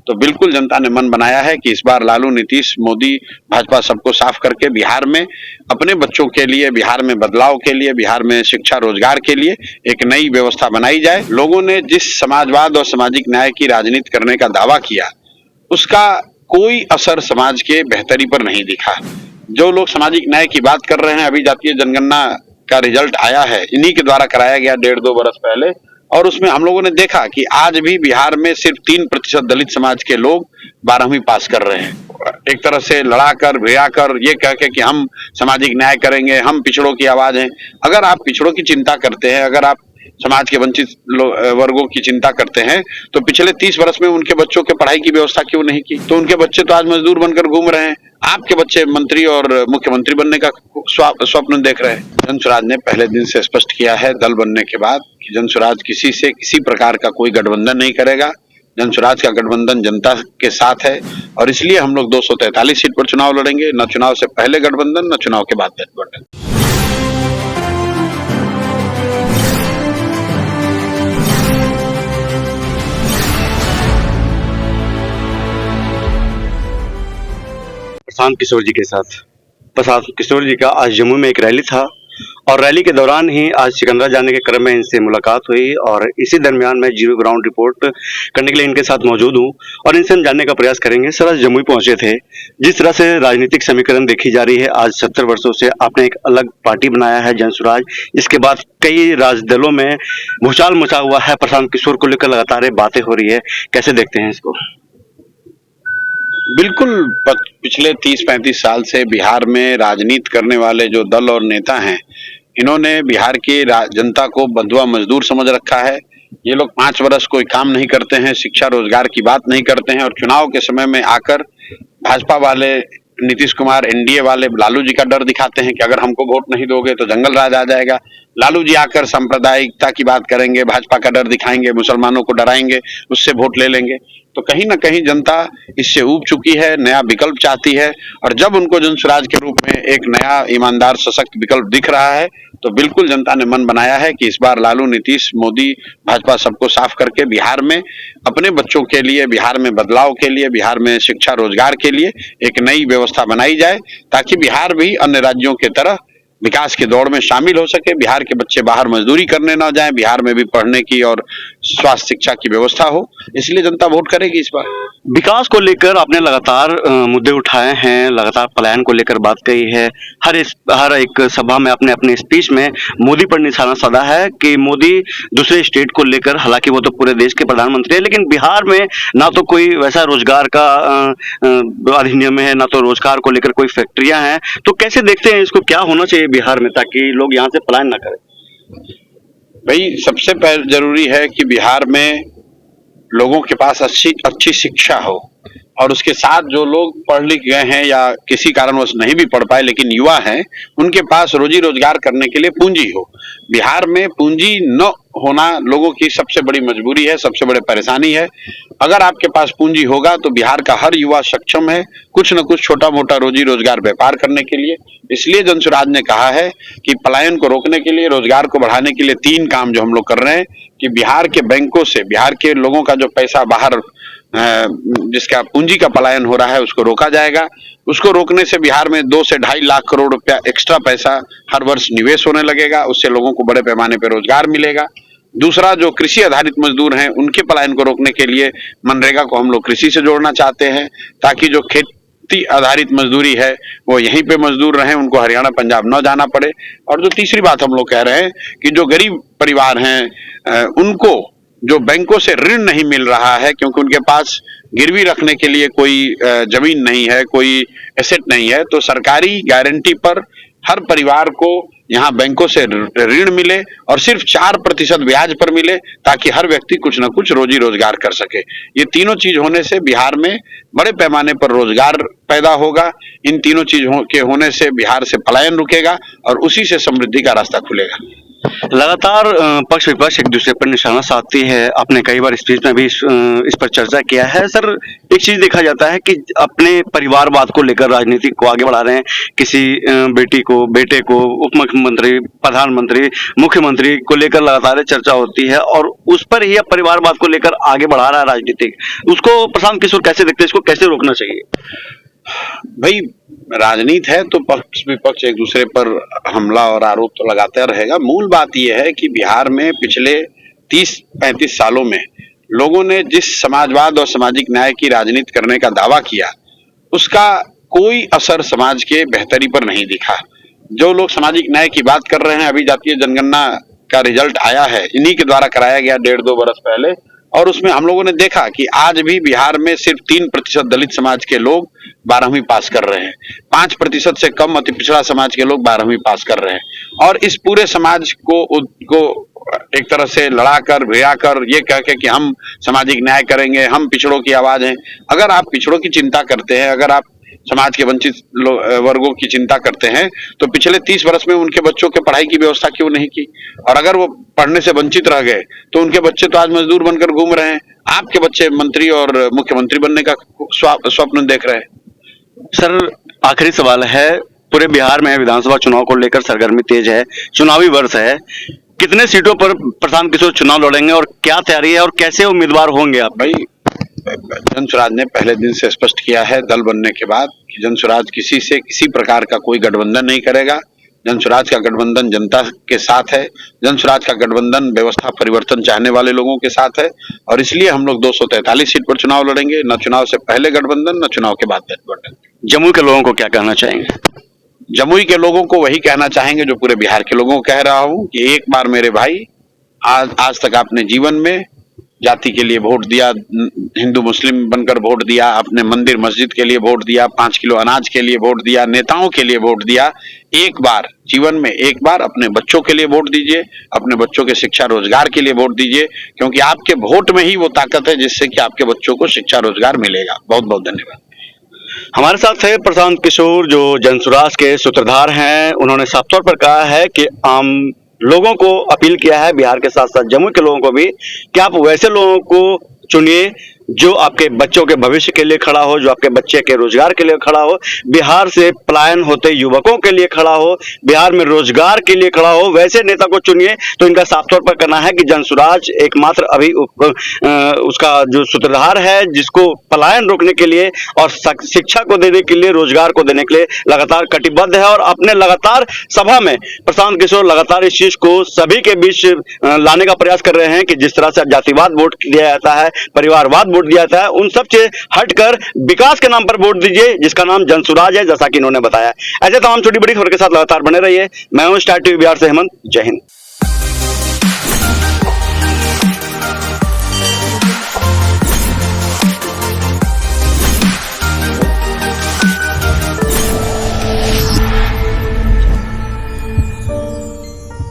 तो बिल्कुल जनता ने मन बनाया है कि इस बार लालू, नीतीश, मोदी, भाजपा सबको साफ करके बिहार में अपने बच्चों के लिए, बिहार में बदलाव के लिए, बिहार में शिक्षा रोजगार के लिए एक नई व्यवस्था बनाई जाए। लोगों ने जिस समाजवाद और सामाजिक न्याय की राजनीति करने का दावा किया, उसका कोई असर समाज के बेहतरी पर नहीं दिखा। जो लोग सामाजिक न्याय की बात कर रहे हैं, अभी जातीय जनगणना का रिजल्ट आया है, इन्हीं के द्वारा कराया गया 1.5-2 बरस पहले, और उसमें हम लोगों ने देखा कि आज भी बिहार में सिर्फ 3% दलित समाज के लोग 12वीं पास कर रहे हैं। एक तरह से लड़ाकर, भिड़ाकर, ये कह के कि हम सामाजिक न्याय करेंगे, हम पिछड़ों की आवाज हैं। अगर आप पिछड़ों की चिंता करते हैं, अगर आप समाज के वंचित वर्गों की चिंता करते हैं, तो पिछले 30 वर्ष में उनके बच्चों के पढ़ाई की व्यवस्था क्यों नहीं की? तो उनके बच्चे तो आज मजदूर बनकर घूम रहे हैं। आपके बच्चे मंत्री और मुख्यमंत्री बनने का स्वप्न देख रहे हैं। जनसुराज ने पहले दिन से स्पष्ट किया है, दल बनने के बाद, कि जनसुराज किसी से किसी प्रकार का कोई गठबंधन नहीं करेगा। जनसुराज का गठबंधन जनता के साथ है, और इसलिए हम लोग 243 सीट पर चुनाव लड़ेंगे। न चुनाव से पहले गठबंधन, न चुनाव के बाद गठबंधन। प्रशांत किशोर जी के साथ। प्रशांत किशोर जी का आज जम्मू में एक रैली था, और रैली के दौरान ही आज सिकंदरा जाने के क्रम में इनसे मुलाकात हुई, और इसी दरमियान मैं जीरो ग्राउंड रिपोर्ट करने के लिए इनके साथ मौजूद हूं, और इनसे हम जानने का प्रयास करेंगे। सर, आज जम्मू पहुंचे थे, जिस तरह से राजनीतिक समीकरण देखी जा रही है, आज 70 वर्षों से आपने एक अलग पार्टी बनाया है, जनसुराज। इसके बाद कई राजदलों में भूचाल मचा हुआ है, प्रशांत किशोर को लेकर लगातार बातें हो रही है, कैसे देखते हैं इसको? बिल्कुल, पिछले 30-35 साल से बिहार में राजनीति करने वाले जो दल और नेता हैं, इन्होंने बिहार की जनता को बंधुआ मजदूर समझ रखा है। ये लोग 5 वर्ष कोई काम नहीं करते हैं, शिक्षा रोजगार की बात नहीं करते हैं, और चुनाव के समय में आकर भाजपा वाले, नीतीश कुमार, एनडीए वाले लालू जी का डर दिखाते हैं कि अगर हमको वोट नहीं दोगे तो जंगल राज आ जाएगा। लालू जी आकर सांप्रदायिकता की बात करेंगे, भाजपा का डर दिखाएंगे, मुसलमानों को डराएंगे, उससे वोट ले लेंगे। तो कहीं ना कहीं जनता इससे ऊब चुकी है, नया विकल्प चाहती है, और जब उनको जनसुराज के रूप में एक नया ईमानदार सशक्त विकल्प दिख रहा है, तो बिल्कुल जनता ने मन बनाया है कि इस बार लालू, नीतीश, मोदी, भाजपा सबको साफ करके बिहार में अपने बच्चों के लिए, बिहार में बदलाव के लिए, बिहार में शिक्षा रोजगार के लिए एक नई व्यवस्था बनाई जाए, ताकि बिहार भी अन्य राज्यों की तरह विकास की दौड़ में शामिल हो सके। बिहार के बच्चे बाहर मजदूरी करने ना जाएं, बिहार में भी पढ़ने की और स्वास्थ्य शिक्षा की व्यवस्था हो। इसलिए जनता वोट करेगी इस बार। विकास को लेकर आपने लगातार मुद्दे उठाए हैं, लगातार पलायन को लेकर बात कही है। हर एक सभा में आपने अपने स्पीच में मोदी पर निशाना साधा है कि मोदी दूसरे स्टेट को लेकर, हालांकि वो तो पूरे देश के प्रधानमंत्री है, लेकिन बिहार में ना तो कोई वैसा रोजगार का अधिनियम है, ना तो रोजगार को लेकर कोई फैक्ट्रियां हैं। तो कैसे देखते हैं इसको, क्या होना चाहिए बिहार में ताकि लोग यहाँ से पलायन ना करें? भाई, सबसे पहले जरूरी है कि बिहार में लोगों के पास अच्छी शिक्षा हो, और उसके साथ जो लोग पढ़ लिख गए हैं या किसी कारणवश नहीं भी पढ़ पाए लेकिन युवा हैं, उनके पास रोजी रोजगार करने के लिए पूंजी हो। बिहार में पूंजी न होना लोगों की सबसे बड़ी मजबूरी है, सबसे बड़ी परेशानी है। अगर आपके पास पूंजी होगा तो बिहार का हर युवा सक्षम है कुछ न कुछ छोटा मोटा रोजी रोजगार व्यापार करने के लिए। इसलिए जनसुराज ने कहा है कि पलायन को रोकने के लिए, रोजगार को बढ़ाने के लिए 3 काम जो हम लोग कर रहे हैं, कि बिहार के बैंकों से बिहार के लोगों का जो पैसा बाहर, जिसका पूंजी का पलायन हो रहा है, उसको रोका जाएगा। उसको रोकने से बिहार में 2 से 2.5 लाख करोड़ रुपया एक्स्ट्रा पैसा हर वर्ष निवेश होने लगेगा, उससे लोगों को बड़े पैमाने पर रोजगार मिलेगा। दूसरा, जो कृषि आधारित मजदूर हैं, उनके पलायन को रोकने के लिए मनरेगा को हम लोग कृषि से जोड़ना चाहते हैं, ताकि जो खेती आधारित मजदूरी है वो यहीं पे मजदूर रहें, उनको हरियाणा पंजाब न जाना पड़े। और जो तीसरी बात हम लोग कह रहे हैं कि जो गरीब परिवार हैं, उनको जो बैंकों से ऋण नहीं मिल रहा है, क्योंकि उनके पास गिरवी रखने के लिए कोई जमीन नहीं है, कोई एसेट नहीं है, तो सरकारी गारंटी पर हर परिवार को यहाँ बैंकों से ऋण मिले, और सिर्फ 4% ब्याज पर मिले, ताकि हर व्यक्ति कुछ न कुछ रोजी रोजगार कर सके। ये तीनों चीज होने से बिहार में बड़े पैमाने पर रोजगार पैदा होगा। इन तीनों चीजों के होने से बिहार से पलायन रुकेगा, और उसी से समृद्धि का रास्ता खुलेगा। लगातार पक्ष विपक्ष एक दूसरे पर निशाना साधती है। आपने कई बार स्पीच में भी इस पर चर्चा किया है। सर, एक चीज देखा जाता है कि अपने परिवारवाद को लेकर राजनीति को आगे बढ़ा रहे हैं। किसी बेटी को, बेटे को उप मुख्यमंत्री, प्रधानमंत्री, मुख्यमंत्री को लेकर लगातार चर्चा होती है और उस पर ही अब परिवारवाद को लेकर आगे बढ़ा रहा है राजनीतिक। उसको प्रशांत किशोर कैसे देखते हैं? इसको कैसे रोकना चाहिए? भाई, राजनीति है तो पक्ष विपक्ष एक दूसरे पर हमला और आरोप तो लगाता रहेगा। मूल बात यह है कि बिहार में पिछले 30-35 सालों में लोगों ने जिस समाजवाद और सामाजिक न्याय की राजनीति करने का दावा किया, उसका कोई असर समाज के बेहतरी पर नहीं दिखा। जो लोग सामाजिक न्याय की बात कर रहे हैं, अभी जातीय जनगणना का रिजल्ट आया है, इन्हीं के द्वारा कराया गया 1.5-2 बरस पहले, और उसमें हम लोगों ने देखा कि आज भी बिहार में सिर्फ 3% दलित समाज के लोग 12वीं पास कर रहे हैं। 5% से कम अति पिछड़ा समाज के लोग 12वीं पास कर रहे हैं। और इस पूरे समाज को एक तरह से लड़ाकर, भिड़ाकर ये कह के कि हम सामाजिक न्याय करेंगे, हम पिछड़ों की आवाज हैं। अगर आप पिछड़ों की चिंता करते हैं, अगर आप समाज के वंचित वर्गों की चिंता करते हैं, तो पिछले 30 वर्ष में उनके बच्चों के पढ़ाई की व्यवस्था क्यों नहीं की? और अगर वो पढ़ने से वंचित रह गए तो उनके बच्चे तो आज मजदूर बनकर घूम रहे हैं। आपके बच्चे मंत्री और मुख्यमंत्री बनने का स्वप्न देख रहे हैं। सर, आखिरी सवाल है। पूरे बिहार में विधानसभा चुनाव को लेकर सरगर्मी तेज है, चुनावी वर्ष है। कितने सीटों पर प्रशांत किशोर चुनाव लड़ेंगे और क्या तैयारी है और कैसे उम्मीदवार होंगे आप? भाई, जनसुराज ने पहले दिन से स्पष्ट किया है दल बनने के बाद कि जनसुराज किसी से किसी प्रकार का कोई गठबंधन नहीं करेगा। जनसुराज का गठबंधन जनता के साथ है। जनसुराज का गठबंधन व्यवस्था परिवर्तन चाहने वाले लोगों के साथ है, और इसलिए हम लोग 243 सीट पर चुनाव लड़ेंगे। न चुनाव से पहले गठबंधन, न चुनाव के बाद गठबंधन। जमुई के लोगों को क्या कहना चाहेंगे? जमुई के लोगों को वही कहना चाहेंगे जो पूरे बिहार के लोगों को कह रहा हूं कि एक बार मेरे भाई, आज तक आपने जीवन में जाति के लिए वोट दिया, हिंदू मुस्लिम बनकर वोट दिया, अपने मंदिर मस्जिद के लिए वोट दिया, 5 किलो अनाज के लिए वोट दिया, नेताओं के लिए वोट दिया। एक बार जीवन में, एक बार अपने बच्चों के लिए वोट दीजिए, अपने बच्चों के शिक्षा रोजगार के लिए वोट दीजिए, क्योंकि आपके वोट में ही वो ताकत है जिससे कि आपके बच्चों को शिक्षा रोजगार मिलेगा। बहुत बहुत धन्यवाद। हमारे साथ है प्रशांत किशोर, जो जनसुराज के सूत्रधार हैं। उन्होंने साफ तौर पर कहा है कि आम लोगों को अपील किया है, बिहार के साथ साथ जमुई के लोगों को भी, कि आप वैसे लोगों को चुनिए जो आपके बच्चों के भविष्य के लिए खड़ा हो, जो आपके बच्चे के रोजगार के लिए खड़ा हो, बिहार से पलायन होते युवकों के लिए खड़ा हो, बिहार में रोजगार के लिए खड़ा हो। वैसे नेता को चुनिए। तो इनका साफ तौर पर कहना है कि जनसुराज एकमात्र अभी उसका जो सूत्रधार है, जिसको पलायन रोकने के लिए और शिक्षा को देने के लिए, रोजगार को देने के लिए लगातार कटिबद्ध है। और अपने लगातार सभा में प्रशांत किशोर लगातार इस चीज को सभी के बीच लाने का प्रयास कर रहे हैं कि जिस तरह से जातिवाद वोट दिया जाता है, परिवारवाद वोट दिया जाता है, उन सब से हटकर विकास के नाम पर वोट दीजिए, जिसका नाम जनसुराज है, जैसा कि इन्होंने बताया। ऐसे तमाम छोटी बड़ी खबर के साथ लगातार बने रहिए। मैं हूं स्टार टीवी बिहार से हेमंत। जय हिंद।